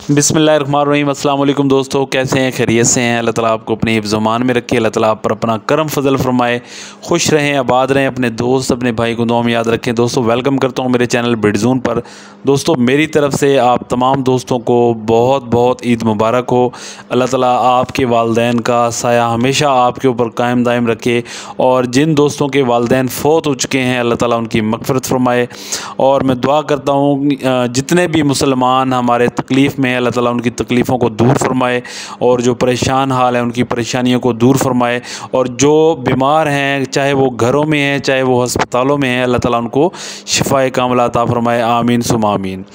बिस्मिल्लाहिर्रहमानिर्रहीम। अस्सलाम वालेकुम दोस्तों, कैसे हैं? खैरियत से हैं? अल्लाह ताला आपको अपने हिफ्ज़-ओ-मान में रखे, अल्लाह ताला आप पर अपना करम फजल फरमाए, खुश रहें, आबाद रहें, अपने दोस्त अपने भाई को दुआ में याद रखें। दोस्तों वेलकम करता हूँ मेरे चैनल बिडज़ोन पर। दोस्तों मेरी तरफ़ से आप तमाम दोस्तों को बहुत बहुत ईद मुबारक हो। अल्लाह ताला आपके वालिदैन का साया हमेशा आपके ऊपर कायम दायम रखे, और जिन दोस्तों के वालिदैन फ़ौत हो चुके हैं अल्लाह ताला उनकी मग़फ़िरत फरमाए। और मैं दुआ करता हूँ जितने भी मुसलमान हमारे तकलीफ़ में अल्लाह ताला उनकी तकलीफ़ों को दूर फरमाए, और जो परेशान हाल है उनकी परेशानियों को दूर फरमाए, और जो बीमार हैं चाहे वो घरों में हैं चाहे वो हस्पतालों में हैं अल्लाह ताला उनको शिफ़ाए कामिला अता फरमाए। आमीन सुम्मा आमीन।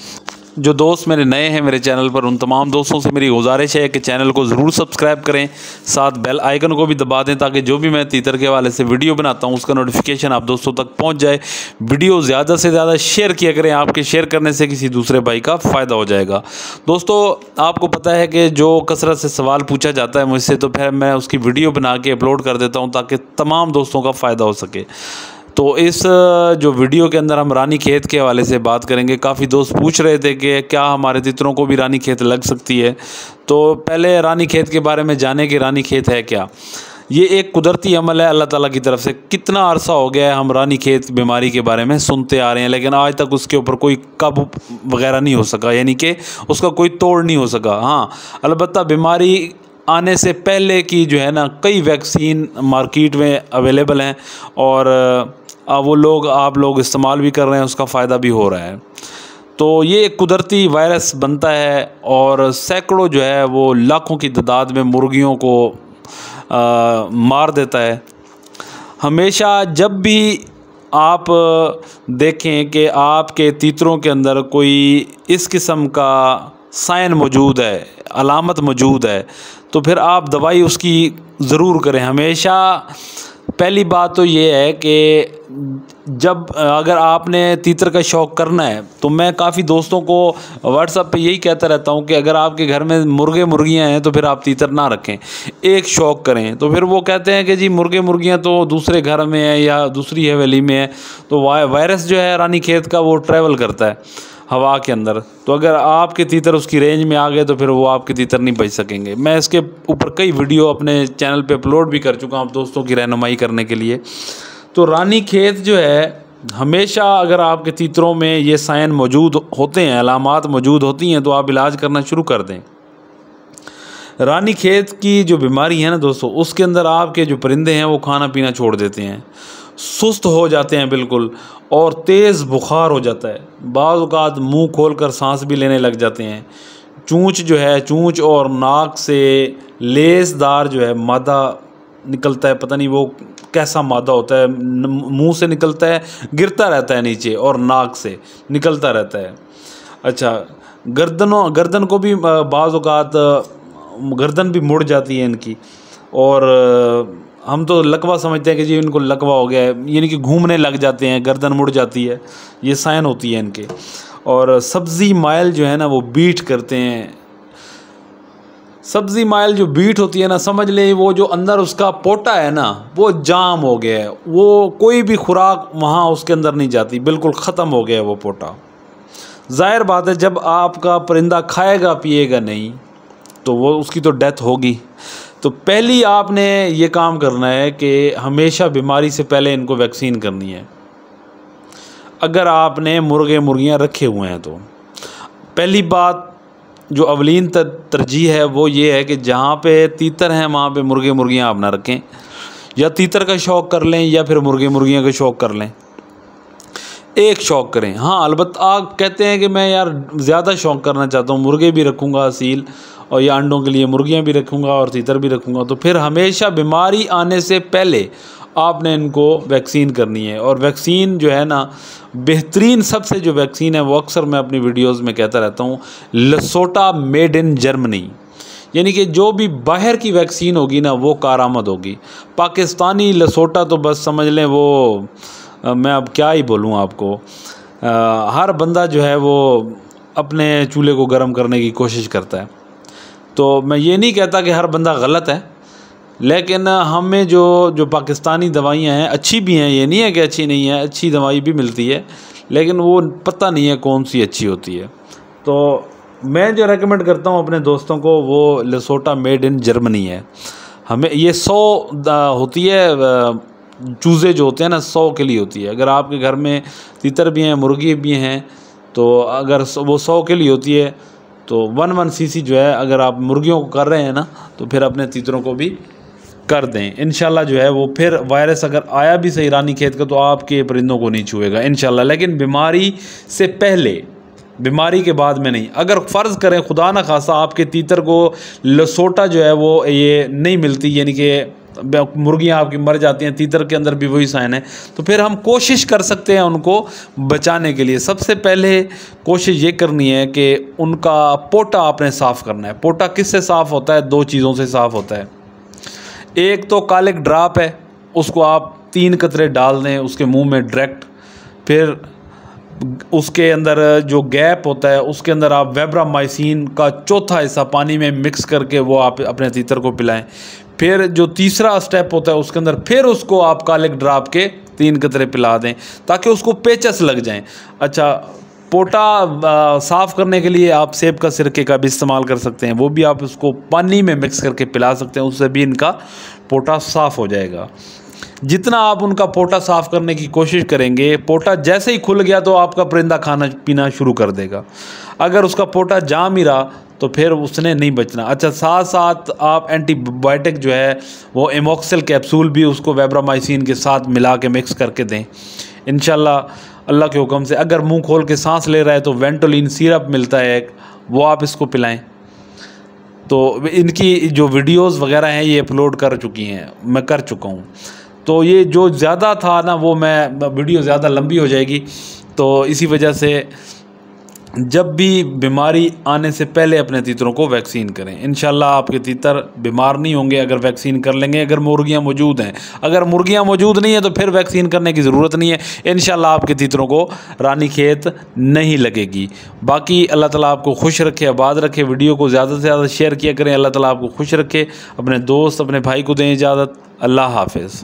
जो दोस्त मेरे नए हैं मेरे चैनल पर, उन तमाम दोस्तों से मेरी गुजारिश है कि चैनल को ज़रूर सब्सक्राइब करें, साथ बेल आइकन को भी दबा दें ताकि जो भी मैं तीतर के हवाले से वीडियो बनाता हूं उसका नोटिफिकेशन आप दोस्तों तक पहुंच जाए। वीडियो ज़्यादा से ज़्यादा शेयर किया करें, आपके शेयर करने से किसी दूसरे भाई का फ़ायदा हो जाएगा। दोस्तों आपको पता है कि जो कसरत से सवाल पूछा जाता है मुझसे, तो फिर मैं उसकी वीडियो बना के अपलोड कर देता हूँ ताकि तमाम दोस्तों का फ़ायदा हो सके। तो इस जो वीडियो के अंदर हम रानी खेत के हवाले से बात करेंगे। काफ़ी दोस्त पूछ रहे थे कि क्या हमारे तितरों को भी रानी खेत लग सकती है। तो पहले रानी खेत के बारे में जाने कि रानी खेत है क्या। ये एक कुदरती अमल है अल्लाह ताला की तरफ से। कितना अरसा हो गया है हम रानी खेत बीमारी के बारे में सुनते आ रहे हैं, लेकिन आज तक उसके ऊपर कोई काबू वगैरह नहीं हो सका, यानी कि उसका कोई तोड़ नहीं हो सका। हाँ, अलबत्ता बीमारी आने से पहले की जो है ना कई वैक्सीन मार्केट में अवेलेबल हैं, और वो आप लोग इस्तेमाल भी कर रहे हैं, उसका फ़ायदा भी हो रहा है। तो ये एक कुदरती वायरस बनता है और सैकड़ों जो है वो लाखों की तादाद में मुर्गियों को मार देता है। हमेशा जब भी आप देखें कि आपके तीतरों के अंदर कोई इस किस्म का साइन मौजूद है, अलामत मौजूद है, तो फिर आप दवाई उसकी ज़रूर करें। हमेशा पहली बात तो ये है कि जब अगर आपने तीतर का शौक़ करना है, तो मैं काफ़ी दोस्तों को व्हाट्सएप पे यही कहता रहता हूँ कि अगर आपके घर में मुर्गे मुर्गियाँ हैं तो फिर आप तीतर ना रखें, एक शौक़ करें। तो फिर वो कहते हैं कि जी मुर्गे मुर्गियाँ तो दूसरे घर में है या दूसरी हवेली में है, तो वायरस जो है रानी खेत का वो ट्रैवल करता है हवा के अंदर। तो अगर आपके तीतर उसकी रेंज में आ गए तो फिर वो आपके तीतर नहीं बच सकेंगे। मैं इसके ऊपर कई वीडियो अपने चैनल पे अपलोड भी कर चुका हूँ दोस्तों की रहनुमाई करने के लिए। तो रानी खेत जो है, हमेशा अगर आपके तीतरों में ये साइन मौजूद होते हैं, अलामात मौजूद होती हैं, तो आप इलाज करना शुरू कर दें। रानी खेत की जो बीमारी है ना दोस्तों, उसके अंदर आपके जो परिंदे हैं वो खाना पीना छोड़ देते हैं, सुस्त हो जाते हैं बिल्कुल, और तेज़ बुखार हो जाता है। बाज़ औक़ात मुँह खोलकर सांस भी लेने लग जाते हैं। चूंच जो है, चूंच और नाक से लेसदार जो है मादा निकलता है, पता नहीं वो कैसा मादा होता है, मुंह से निकलता है, गिरता रहता है नीचे, और नाक से निकलता रहता है। अच्छा, गर्दन को भी बाज़ औक़ात गर्दन भी मुड़ जाती है इनकी, और हम तो लकवा समझते हैं कि जी इनको लकवा हो गया है, यानी कि घूमने लग जाते हैं, गर्दन मुड़ जाती है, ये साइन होती है इनके। और सब्ज़ी माइल जो है ना वो बीट करते हैं। सब्ज़ी माइल जो बीट होती है ना, समझ लें वो जो अंदर उसका पोटा है ना वो जाम हो गया है, वो कोई भी खुराक वहाँ उसके अंदर नहीं जाती, बिल्कुल ख़त्म हो गया है वो पोटा। ज़ाहिर बात है जब आपका परिंदा खाएगा पिएगा नहीं तो वो उसकी तो डेथ होगी। तो पहली आपने ये काम करना है कि हमेशा बीमारी से पहले इनको वैक्सीन करनी है। अगर आपने मुर्गे मुर्गियाँ रखे हुए हैं तो पहली बात जो अवलीन तरजीह है वो ये है कि जहाँ पे तीतर हैं वहाँ पे मुर्गे मुर्गियाँ आप ना रखें। या तीतर का शौक़ कर लें या फिर मुर्गे मुर्गियाँ का शौक़ कर लें, एक शौक़ करें। हाँ, अलबत्ता आप कहते हैं कि मैं यार ज़्यादा शौक़ करना चाहता हूँ, मुर्गे भी रखूँगा असील, और या अंडों के लिए मुर्गियाँ भी रखूँगा और तीतर भी रखूँगा, तो फिर हमेशा बीमारी आने से पहले आपने इनको वैक्सीन करनी है। और वैक्सीन जो है ना, बेहतरीन सबसे जो वैक्सीन है वो अक्सर मैं अपनी वीडियोज़ में कहता रहता हूँ, लसोटा मेड इन जर्मनी। यानी कि जो भी बाहर की वैक्सीन होगी ना वो कारआमद होगी। पाकिस्तानी लसोटा तो बस समझ लें वो मैं अब क्या ही बोलूँ आपको। हर बंदा जो है वो अपने चूल्हे को गर्म करने की कोशिश करता है। तो मैं ये नहीं कहता कि हर बंदा गलत है, लेकिन हमें जो पाकिस्तानी दवाइयाँ हैं अच्छी भी हैं, ये नहीं है कि अच्छी नहीं है, अच्छी दवाई भी मिलती है, लेकिन वो पता नहीं है कौन सी अच्छी होती है। तो मैं जो रेकमेंड करता हूँ अपने दोस्तों को वो लेसोटा मेड इन जर्मनी है। हमें ये 100 होती है, चूज़े जो होते हैं ना 100 के लिए होती है। अगर आपके घर में तीतर भी हैं, मुर्गी भी हैं, तो अगर वो 100 के लिए होती है तो 1 cc जो है अगर आप मुर्गियों को कर रहे हैं ना तो फिर अपने तीतरों को भी कर दें। इंशाल्लाह जो है वो फिर वायरस अगर आया भी सही रानी खेत का तो आपके परिंदों को नहीं छुएगा इंशाल्लाह। लेकिन बीमारी से पहले, बीमारी के बाद में नहीं। अगर फ़र्ज़ करें खुदा न खासा आपके तीतर को लसोटा जो है वो ये नहीं मिलती, यानी कि मुर्गियाँ आपकी मर जाती हैं, तीतर के अंदर भी वही साइन है, तो फिर हम कोशिश कर सकते हैं उनको बचाने के लिए। सबसे पहले कोशिश ये करनी है कि उनका पोटा आपने साफ़ करना है। पोटा किससे साफ़ होता है? 2 चीज़ों से साफ़ होता है। एक तो कालिक ड्राप है, उसको आप 3 कतरे डाल दें उसके मुंह में डायरेक्ट, फिर उसके अंदर जो गैप होता है उसके अंदर आप वेब्रामाइसिन का 4था हिस्सा पानी में मिक्स करके वो आप अपने तीतर को पिलाएं। फिर जो तीसरा स्टेप होता है उसके अंदर फिर उसको आप कालिक ड्राप के 3 कतरे पिला दें ताकि उसको पेचस लग जाएं। अच्छा, पोटा साफ़ करने के लिए आप सेब का सिरके का भी इस्तेमाल कर सकते हैं, वो भी आप उसको पानी में मिक्स करके पिला सकते हैं, उससे भी इनका पोटा साफ़ हो जाएगा। जितना आप उनका पोटा साफ़ करने की कोशिश करेंगे, पोटा जैसे ही खुल गया तो आपका परिंदा खाना पीना शुरू कर देगा। अगर उसका पोटा जाम ही रहा तो फिर उसने नहीं बचना। अच्छा, साथ साथ आप एंटीबायोटिक जो है वो एमोक्सिल कैप्सूल भी उसको वेब्रामाइसिन के साथ मिला के मिक्स करके दें इंशाल्लाह अल्लाह के हुक्म से। अगर मुंह खोल के सांस ले रहा है तो वेंटोलिन सिरप मिलता है एक, वो आप इसको पिलाएं। तो इनकी जो वीडियोस वगैरह हैं ये अपलोड कर चुकी हैं, मैं कर चुका हूँ। तो ये जो ज़्यादा था ना वो मैं वीडियो ज़्यादा लंबी हो जाएगी, तो इसी वजह से जब भी बीमारी आने से पहले अपने तीतरों को वैक्सीन करें। इंशाल्लाह आपके तीतर बीमार नहीं होंगे अगर वैक्सीन कर लेंगे, अगर मुर्गियां मौजूद हैं। अगर मुर्गियां मौजूद नहीं है तो फिर वैक्सीन करने की ज़रूरत नहीं है। इंशाल्लाह आपके तीतरों को रानी खेत नहीं लगेगी। बाकी अल्लाह ताला आपको खुश रखे, आबाद रखे। वीडियो को ज़्यादा से ज़्यादा शेयर किया करें। अल्लाह ताला आपको खुश रखे। अपने दोस्त अपने भाई को दें इजाज़त। अल्लाह हाफिज़।